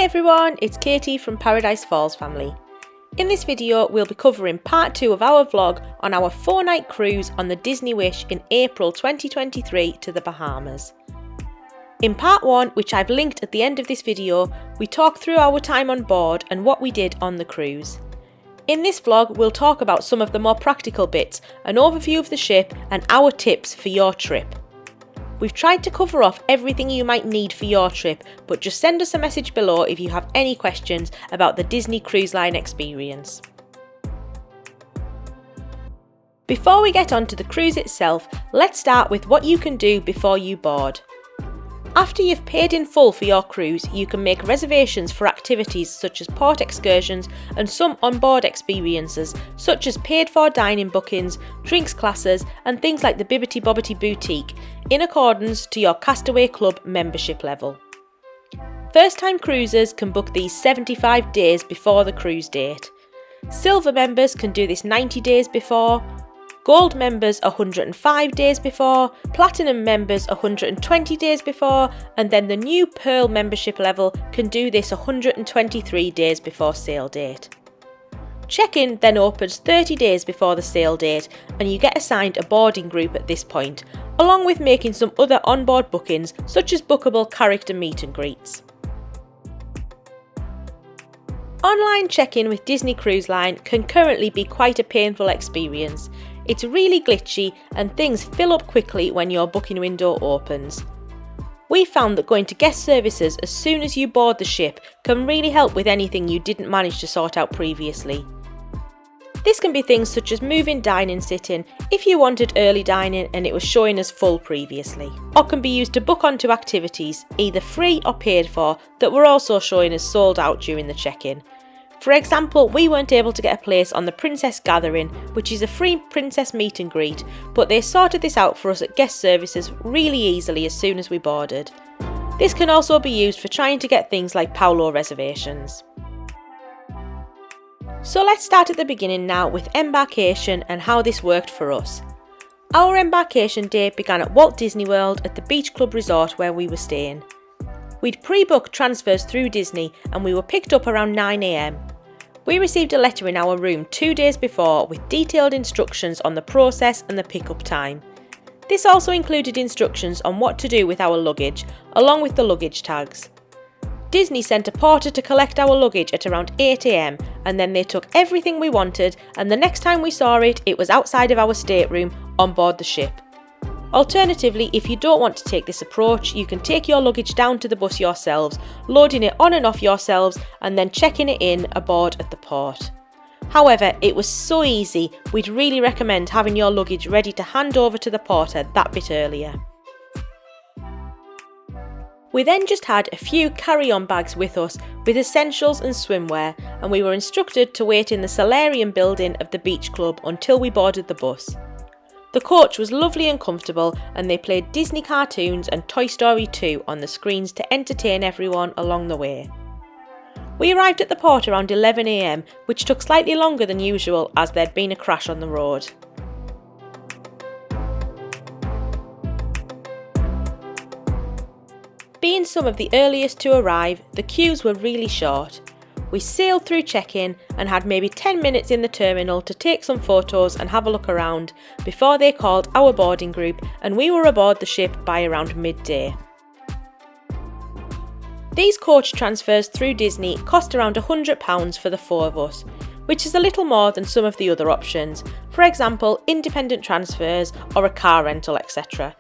Hi everyone, it's Katie from Paradise Falls family. In this video we'll be covering part 2 of our vlog on our 4-night cruise on the Disney Wish in April 2023 to the Bahamas. In part 1, which I've linked at the end of this video, we talk through our time on board and what we did on the cruise. In this vlog we'll talk about some of the more practical bits, an overview of the ship and our tips for your trip. We've tried to cover off everything you might need for your trip, but just send us a message below if you have any questions about the Disney Cruise Line experience. Before we get on to the cruise itself, let's start with what you can do before you board. After you've paid in full for your cruise, you can make reservations for activities such as port excursions and some onboard experiences such as paid for dining bookings, drinks classes and things like the Bibbidi Bobbidi Boutique in accordance to your Castaway Club membership level. First time cruisers can book these 75 days before the cruise date. Silver members can do this 90 days before. Gold members 105 days before, Platinum members 120 days before, and then the new Pearl membership level can do this 123 days before sail date. Check-in then opens 30 days before the sail date and you get assigned a boarding group at this point, along with making some other onboard bookings such as bookable character meet and greets. Online check-in with Disney Cruise Line can currently be quite a painful experience. It's really glitchy and things fill up quickly when your booking window opens. We found that going to guest services as soon as you board the ship can really help with anything you didn't manage to sort out previously. This can be things such as moving dine-in sit-in if you wanted early dining and it was showing as full previously, or can be used to book onto activities, either free or paid for, that were also showing as sold out during the check-in. For example, we weren't able to get a place on the Princess Gathering, which is a free princess meet and greet, but they sorted this out for us at guest services really easily as soon as we boarded. This can also be used for trying to get things like Paulo reservations. So let's start at the beginning now with embarkation and how this worked for us. Our embarkation day began at Walt Disney World at the Beach Club Resort where we were staying. We'd pre-booked transfers through Disney and we were picked up around 9 AM. We received a letter in our room 2 days before with detailed instructions on the process and the pickup time. This also included instructions on what to do with our luggage, along with the luggage tags. Disney sent a porter to collect our luggage at around 8 AM and then they took everything we wanted, and the next time we saw it, it was outside of our stateroom on board the ship. Alternatively, if you don't want to take this approach, you can take your luggage down to the bus yourselves, loading it on and off yourselves and then checking it in aboard at the port. However, it was so easy, we'd really recommend having your luggage ready to hand over to the porter that bit earlier. We then just had a few carry-on bags with us with essentials and swimwear, and we were instructed to wait in the solarium building of the beach club until we boarded the bus. The coach was lovely and comfortable and they played Disney cartoons and Toy Story 2 on the screens to entertain everyone along the way. We arrived at the port around 11 AM, which took slightly longer than usual as there'd been a crash on the road. Being some of the earliest to arrive, the queues were really short. We sailed through check-in and had maybe 10 minutes in the terminal to take some photos and have a look around before they called our boarding group and we were aboard the ship by around midday. These coach transfers through Disney cost around £100 for the 4 of us, which is a little more than some of the other options, for example independent transfers or a car rental, etc.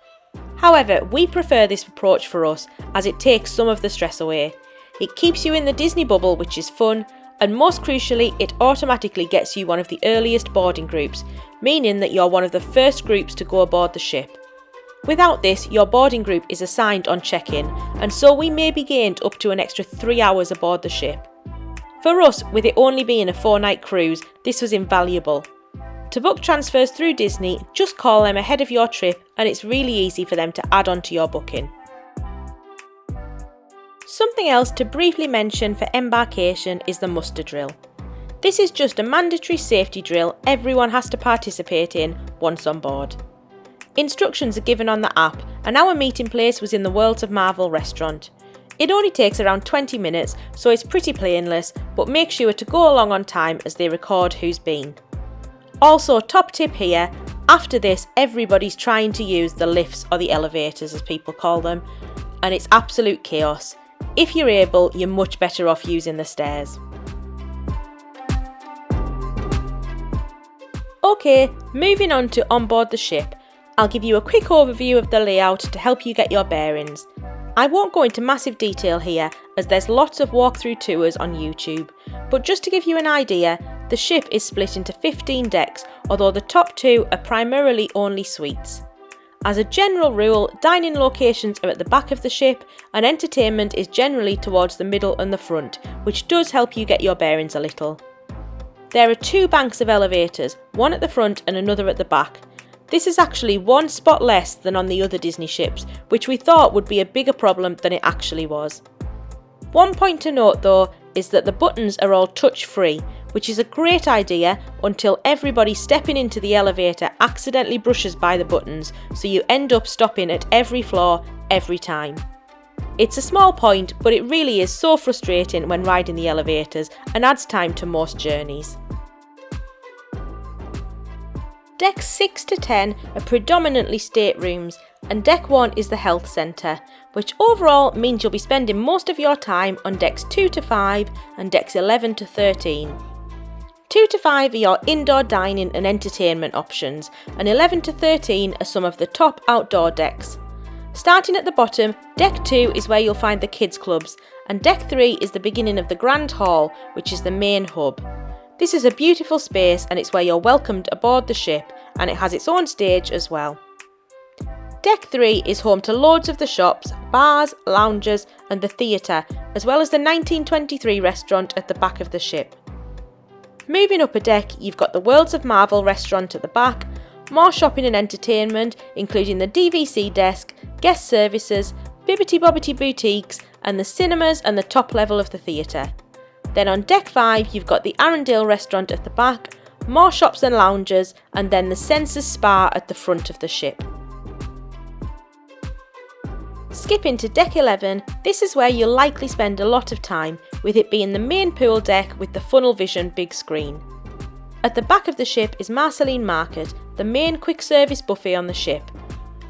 However, we prefer this approach for us as it takes some of the stress away. It keeps you in the Disney bubble, which is fun, and most crucially, it automatically gets you one of the earliest boarding groups, meaning that you're one of the first groups to go aboard the ship. Without this, your boarding group is assigned on check-in, and so we may be gained up to an extra 3 hours aboard the ship. For us, with it only being a 4-night cruise, this was invaluable. To book transfers through Disney, just call them ahead of your trip and it's really easy for them to add on to your booking. Something else to briefly mention for embarkation is the muster drill. This is just a mandatory safety drill everyone has to participate in once on board. Instructions are given on the app and our meeting place was in the Worlds of Marvel restaurant. It only takes around 20 minutes, so it's pretty painless, but make sure to go along on time as they record who's been. Also, top tip here, after this everybody's trying to use the lifts or the elevators as people call them, and it's absolute chaos. If you're able, you're much better off using the stairs. Okay, moving on to onboard the ship, I'll give you a quick overview of the layout to help you get your bearings. I won't go into massive detail here as there's lots of walkthrough tours on YouTube, but just to give you an idea, the ship is split into 15 decks, although the top 2 are primarily only suites. As a general rule, dining locations are at the back of the ship and entertainment is generally towards the middle and the front, which does help you get your bearings a little. There are 2 banks of elevators, one at the front and another at the back. This is actually 1 spot less than on the other Disney ships, which we thought would be a bigger problem than it actually was. One point to note though is that the buttons are all touch-free, which is a great idea until everybody stepping into the elevator accidentally brushes by the buttons, so you end up stopping at every floor every time. It's a small point, but it really is so frustrating when riding the elevators and adds time to most journeys. Decks 6 to 10 are predominantly staterooms, and Deck 1 is the health centre, which overall means you'll be spending most of your time on Decks 2 to 5 and Decks 11 to 13. 2 to 5 are your indoor dining and entertainment options, and 11 to 13 are some of the top outdoor decks. Starting at the bottom, Deck 2 is where you'll find the kids clubs, and Deck 3 is the beginning of the Grand Hall, which is the main hub. This is a beautiful space and it's where you're welcomed aboard the ship, and it has its own stage as well. Deck 3 is home to loads of the shops, bars, lounges and the theatre, as well as the 1923 restaurant at the back of the ship. Moving up a deck, you've got the Worlds of Marvel restaurant at the back, more shopping and entertainment including the DVC desk, guest services, Bibbity Bobbity boutiques and the cinemas and the top level of the theatre. Then on Deck 5 you've got the Arundel restaurant at the back, more shops and lounges, and then the Senses Spa at the front of the ship. Skipping to Deck 11, this is where you'll likely spend a lot of time, with it being the main pool deck with the Funnel Vision big screen. At the back of the ship is Marceline Market, the main quick service buffet on the ship.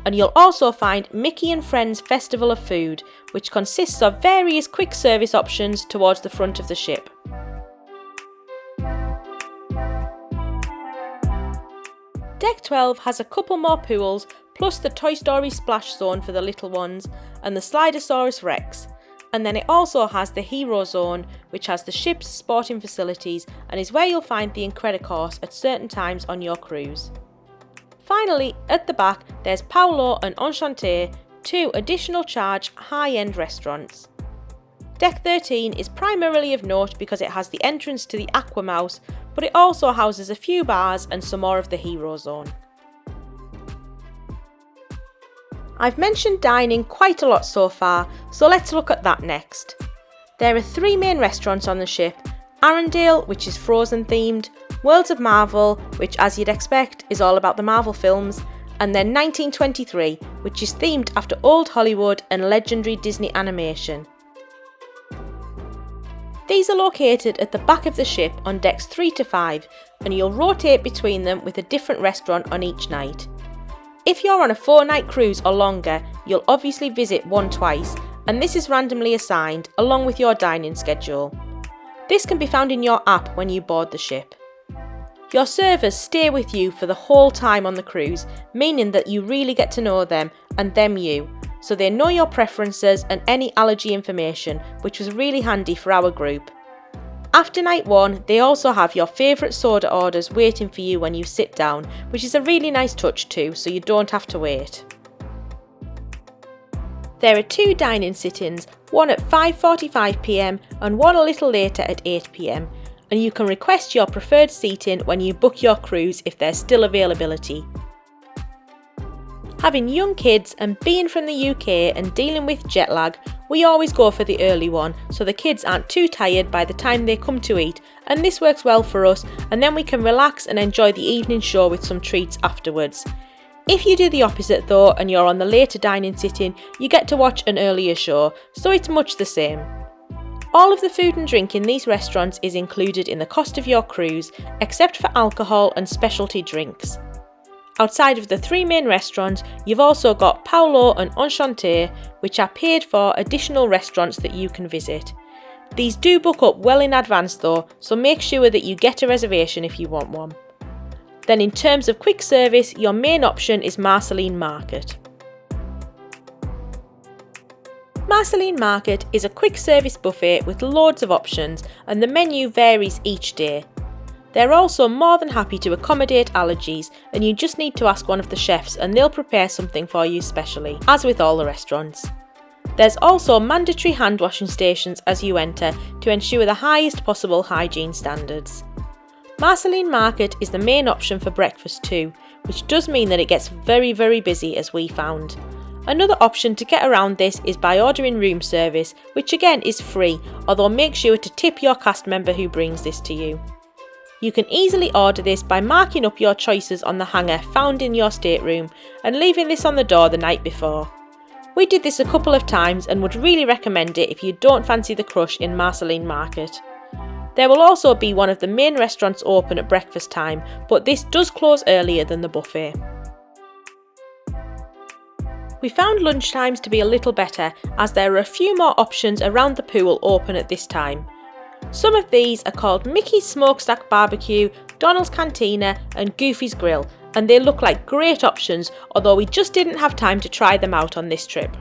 And you'll also find Mickey and Friends Festival of Food, which consists of various quick service options towards the front of the ship. Deck 12 has a couple more pools, plus the Toy Story splash zone for the little ones and the Slidosaurus Rex. And then it also has the Hero Zone, which has the ship's sporting facilities and is where you'll find the Incredicourse at certain times on your cruise. Finally, at the back, there's Paolo and Enchanté, 2 additional charge high-end restaurants. Deck 13 is primarily of note because it has the entrance to the Aqua Mouse, but it also houses a few bars and some more of the Hero Zone. I've mentioned dining quite a lot so far, so let's look at that next. There are 3 main restaurants on the ship: Arundel, which is Frozen themed, Worlds of Marvel, which as you'd expect is all about the Marvel films, and then 1923, which is themed after old Hollywood and legendary Disney animation. These are located at the back of the ship on decks 3 to 5, and you'll rotate between them with a different restaurant on each night. If you're on a 4-night cruise or longer, you'll obviously visit one twice, and this is randomly assigned along with your dining schedule. This can be found in your app when you board the ship. Your servers stay with you for the whole time on the cruise, meaning that you really get to know them and them you, so they know your preferences and any allergy information, which was really handy for our group. After night 1, they also have your favourite soda orders waiting for you when you sit down, which is a really nice touch too, so you don't have to wait. There are 2 dining sit-ins, one at 5:45 PM and one a little later at 8 PM, and you can request your preferred seating when you book your cruise if there's still availability. Having young kids and being from the UK and dealing with jet lag, we always go for the early one so the kids aren't too tired by the time they come to eat, and this works well for us, and then we can relax and enjoy the evening show with some treats afterwards. If you do the opposite though and you're on the later dining sitting, you get to watch an earlier show, so it's much the same. All of the food and drink in these restaurants is included in the cost of your cruise, except for alcohol and specialty drinks. Outside of the 3 main restaurants, you've also got Paolo and Enchanté, which are paid for additional restaurants that you can visit. These do book up well in advance though, so make sure that you get a reservation if you want one. Then in terms of quick service, your main option is Marceline Market. Marceline Market is a quick service buffet with loads of options, and the menu varies each day. They're also more than happy to accommodate allergies, and you just need to ask one of the chefs and they'll prepare something for you specially, as with all the restaurants. There's also mandatory hand washing stations as you enter to ensure the highest possible hygiene standards. Marceline Market is the main option for breakfast too, which does mean that it gets very busy as we found. Another option to get around this is by ordering room service, which again is free, although make sure to tip your cast member who brings this to you. You can easily order this by marking up your choices on the hanger found in your stateroom and leaving this on the door the night before. We did this a couple of times and would really recommend it if you don't fancy the crush in Marceline Market. There will also be one of the main restaurants open at breakfast time, but this does close earlier than the buffet. We found lunchtimes to be a little better, as there are a few more options around the pool open at this time. Some of these are called Mickey's Smokestack Barbecue, Donald's Cantina and Goofy's Grill, and they look like great options, although we just didn't have time to try them out on this trip.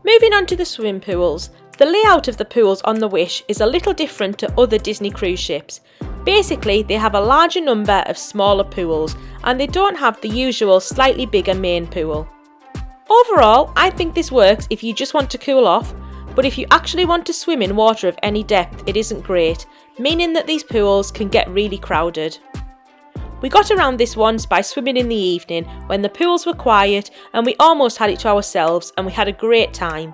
Moving on to the swimming pools. The layout of the pools on the Wish is a little different to other Disney cruise ships. Basically, they have a larger number of smaller pools, and they don't have the usual slightly bigger main pool. Overall, I think this works if you just want to cool off, but if you actually want to swim in water of any depth, it isn't great, meaning that these pools can get really crowded. We got around this once by swimming in the evening when the pools were quiet and we almost had it to ourselves, and we had a great time.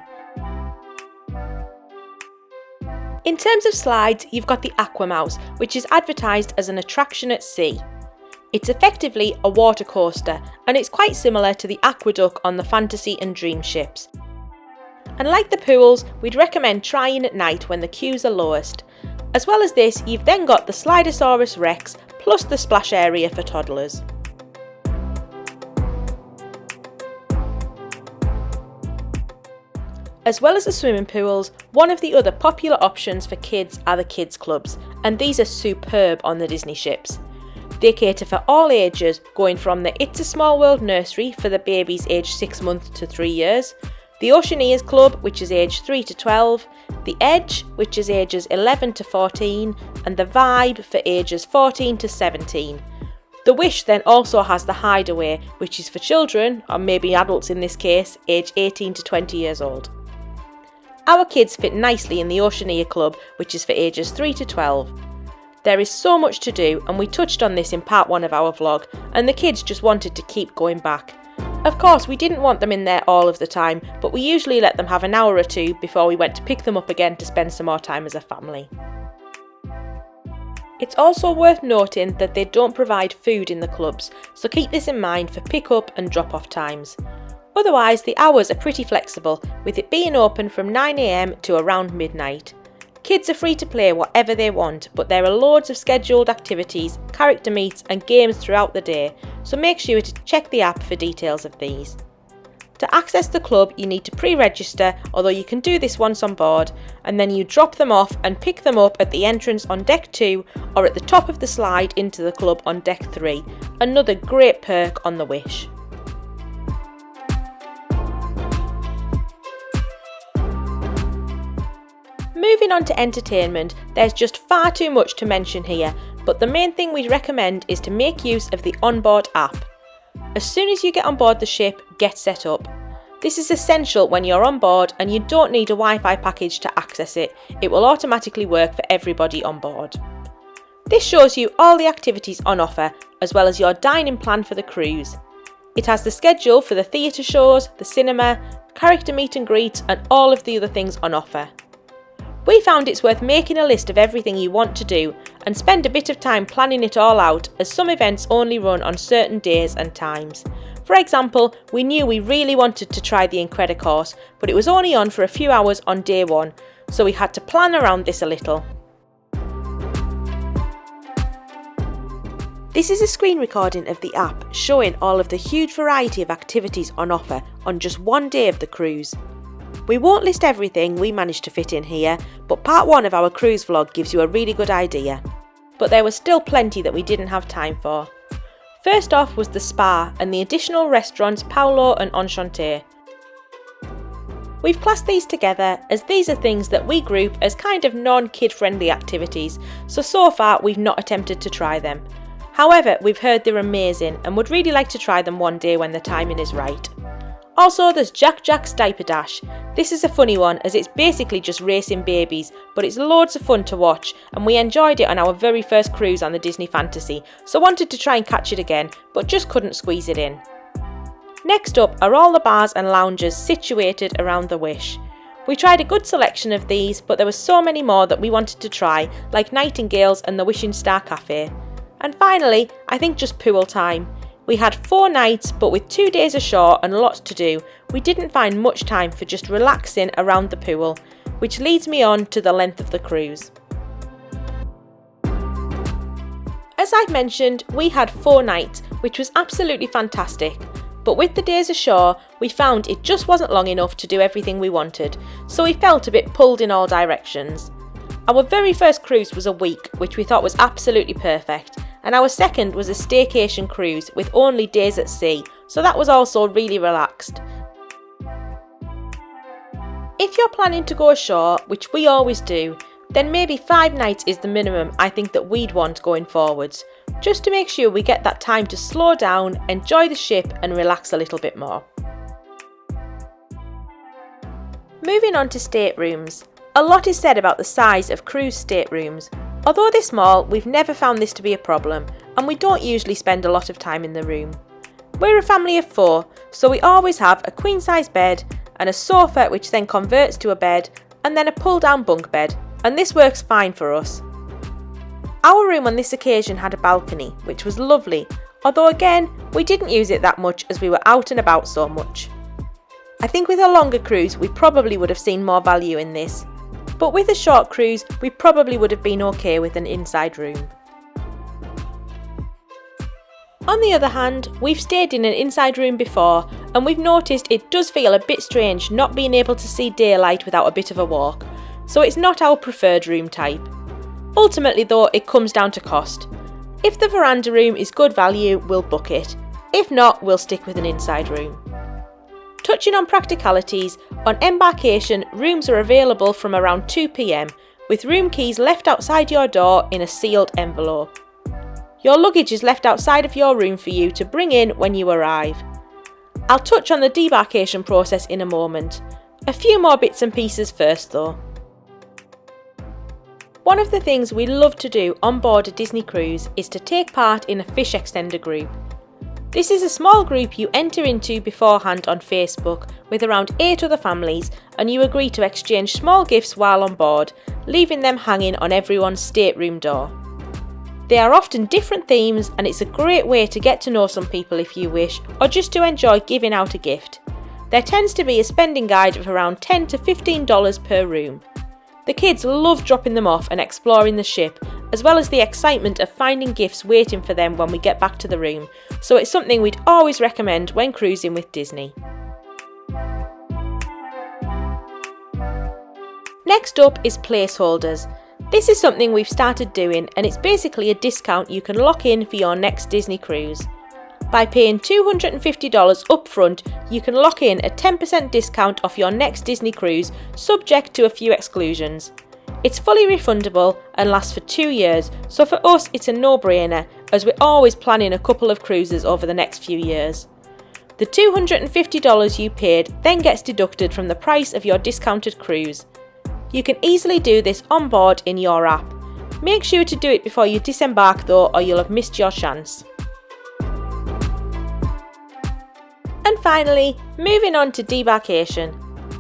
In terms of slides, you've got the Aquamouse, which is advertised as an attraction at sea. It's effectively a water coaster, and it's quite similar to the Aqueduct on the Fantasy and Dream ships. And like the pools, we'd recommend trying at night when the queues are lowest. As well as this, you've then got the Slidosaurus Rex, plus the splash area for toddlers. As well as the swimming pools, one of the other popular options for kids are the kids clubs, and these are superb on the Disney ships. They cater for all ages, going from the It's a Small World nursery for the babies aged 6 months to 3 years, the Oceaneers Club, which is aged 3 to 12, the Edge, which is ages 11 to 14, and the Vibe for ages 14 to 17. The Wish then also has the Hideaway, which is for children, or maybe adults in this case, aged 18 to 20 years old. Our kids fit nicely in the Oceaneer Club, which is for ages 3 to 12. There is so much to do, and we touched on this in part 1 of our vlog, and the kids just wanted to keep going back. Of course, we didn't want them in there all of the time, but we usually let them have an hour or two before we went to pick them up again to spend some more time as a family. It's also worth noting that they don't provide food in the clubs, so keep this in mind for pick up and drop off times. Otherwise, the hours are pretty flexible, with it being open from 9 AM to around midnight. Kids are free to play whatever they want, but there are loads of scheduled activities, character meets and games throughout the day, so make sure to check the app for details of these. To access the club, you need to pre-register, although you can do this once on board, and then you drop them off and pick them up at the entrance on deck 2 or at the top of the slide into the club on deck 3, another great perk on the Wish. Moving on to entertainment, there's just far too much to mention here, but the main thing we'd recommend is to make use of the onboard app. As soon as you get on board the ship, get set up. This is essential when you're on board and you don't need a Wi-Fi package to access it. It will automatically work for everybody on board. This shows you all the activities on offer, as well as your dining plan for the cruise. It has the schedule for the theatre shows, the cinema, character meet and greets and all of the other things on offer. We found it's worth making a list of everything you want to do and spend a bit of time planning it all out, as some events only run on certain days and times. For example, we knew we really wanted to try the Incredicourse, but it was only on for a few hours on day one, so we had to plan around this a little. This is a screen recording of the app showing all of the huge variety of activities on offer on just one day of the cruise. We won't list everything we managed to fit in here, but part 1 of our cruise vlog gives you a really good idea. But there was still plenty that we didn't have time for. First off was the spa and the additional restaurants Paolo and Enchanté. We've classed these together as these are things that we group as kind of non-kid friendly activities, so far we've not attempted to try them. However, we've heard they're amazing and would really like to try them one day when the timing is right. Also, there's Jack Jack's Diaper Dash. This is a funny one as it's basically just racing babies, but it's loads of fun to watch and we enjoyed it on our very first cruise on the Disney Fantasy, so wanted to try and catch it again, but just couldn't squeeze it in. Next up are all the bars and lounges situated around the Wish. We tried a good selection of these, but there were so many more that we wanted to try, like Nightingale's and the Wishing Star Cafe. And finally, I think just pool time. We had 4 nights, but with 2 days ashore and lots to do, we didn't find much time for just relaxing around the pool, which leads me on to the length of the cruise. As I've mentioned, we had 4 nights, which was absolutely fantastic, but with the days ashore, we found it just wasn't long enough to do everything we wanted, so we felt a bit pulled in all directions. Our very first cruise was a week, which we thought was absolutely perfect, and our second was a staycation cruise with only days at sea, so that was also really relaxed. If you're planning to go ashore, which we always do, then maybe 5 nights is the minimum I think that we'd want going forwards, just to make sure we get that time to slow down, enjoy the ship and relax a little bit more. Moving on to staterooms. A lot is said about the size of cruise staterooms. Although they're small, we've never found this to be a problem, and we don't usually spend a lot of time in the room. We're a family of 4, so we always have a queen size bed and a sofa which then converts to a bed, and then a pull down bunk bed, and this works fine for us. Our room on this occasion had a balcony, which was lovely, although again, we didn't use it that much as we were out and about so much. I think with a longer cruise, we probably would have seen more value in this. But with a short cruise, we probably would have been okay with an inside room. On the other hand, we've stayed in an inside room before, and we've noticed it does feel a bit strange not being able to see daylight without a bit of a walk, so it's not our preferred room type. Ultimately though, it comes down to cost. If the veranda room is good value, we'll book it. If not, we'll stick with an inside room. Touching on practicalities, on embarkation, rooms are available from around 2 p.m, with room keys left outside your door in a sealed envelope. Your luggage is left outside of your room for you to bring in when you arrive. I'll touch on the debarkation process in a moment. A few more bits and pieces first though. One of the things we love to do on board a Disney cruise is to take part in a fish extender group. This is a small group you enter into beforehand on Facebook with around 8 other families, and you agree to exchange small gifts while on board, leaving them hanging on everyone's stateroom door. They are often different themes, and it's a great way to get to know some people if you wish, or just to enjoy giving out a gift. There tends to be a spending guide of around $10 to $15 per room. The kids love dropping them off and exploring the ship, as well as the excitement of finding gifts waiting for them when we get back to the room, so it's something we'd always recommend when cruising with Disney. Next up is placeholders. This is something we've started doing, and it's basically a discount you can lock in for your next Disney cruise. By paying $250 upfront, you can lock in a 10% discount off your next Disney cruise, subject to a few exclusions. It's fully refundable and lasts for 2 years, so for us it's a no-brainer, as we're always planning a couple of cruises over the next few years. The $250 you paid then gets deducted from the price of your discounted cruise. You can easily do this on board in your app. Make sure to do it before you disembark though, or you'll have missed your chance. And finally, moving on to debarkation.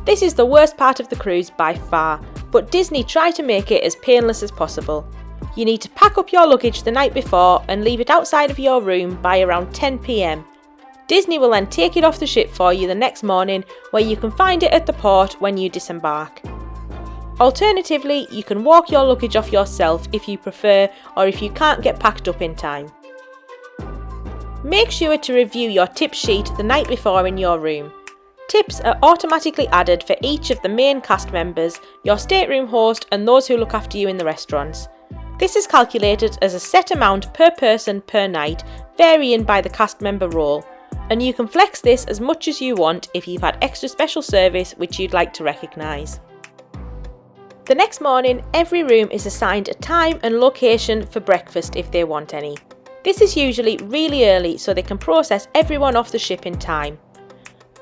This is the worst part of the cruise by far, but Disney try to make it as painless as possible. You need to pack up your luggage the night before and leave it outside of your room by around 10 p.m. Disney will then take it off the ship for you the next morning, where you can find it at the port when you disembark. Alternatively, you can walk your luggage off yourself if you prefer, or if you can't get packed up in time. Make sure to review your tip sheet the night before in your room. Tips are automatically added for each of the main cast members, your stateroom host and those who look after you in the restaurants. This is calculated as a set amount per person per night, varying by the cast member role, and you can flex this as much as you want if you've had extra special service which you'd like to recognise. The next morning, every room is assigned a time and location for breakfast if they want any. This is usually really early so they can process everyone off the ship in time.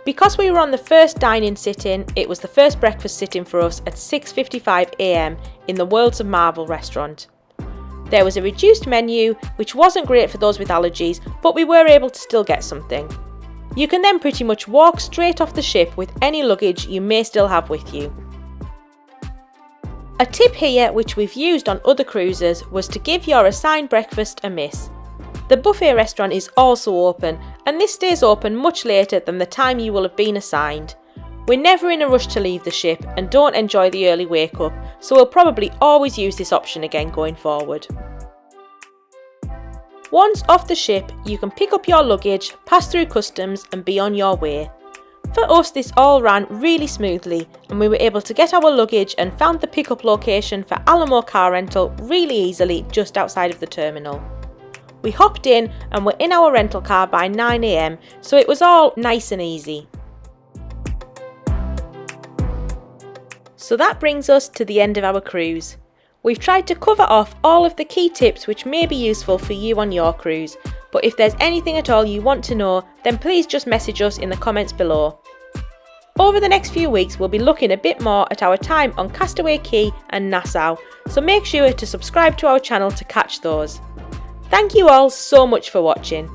Because we were on the first dine-in sit-in, it was the first breakfast sit-in for us at 6:55 a.m. in the Worlds of Marvel restaurant. There was a reduced menu, which wasn't great for those with allergies, but we were able to still get something. You can then pretty much walk straight off the ship with any luggage you may still have with you. A tip here, which we've used on other cruises, was to give your assigned breakfast a miss. The buffet restaurant is also open, and this stays open much later than the time you will have been assigned. We're never in a rush to leave the ship and don't enjoy the early wake up, so we'll probably always use this option again going forward. Once off the ship, you can pick up your luggage, pass through customs and be on your way. For us, this all ran really smoothly and we were able to get our luggage and found the pickup location for Alamo Car Rental really easily just outside of the terminal. We hopped in and were in our rental car by 9 a.m, so it was all nice and easy. So that brings us to the end of our cruise. We've tried to cover off all of the key tips which may be useful for you on your cruise, but if there's anything at all you want to know, then please just message us in the comments below. Over the next few weeks, we'll be looking a bit more at our time on Castaway Cay and Nassau, so make sure to subscribe to our channel to catch those. Thank you all so much for watching.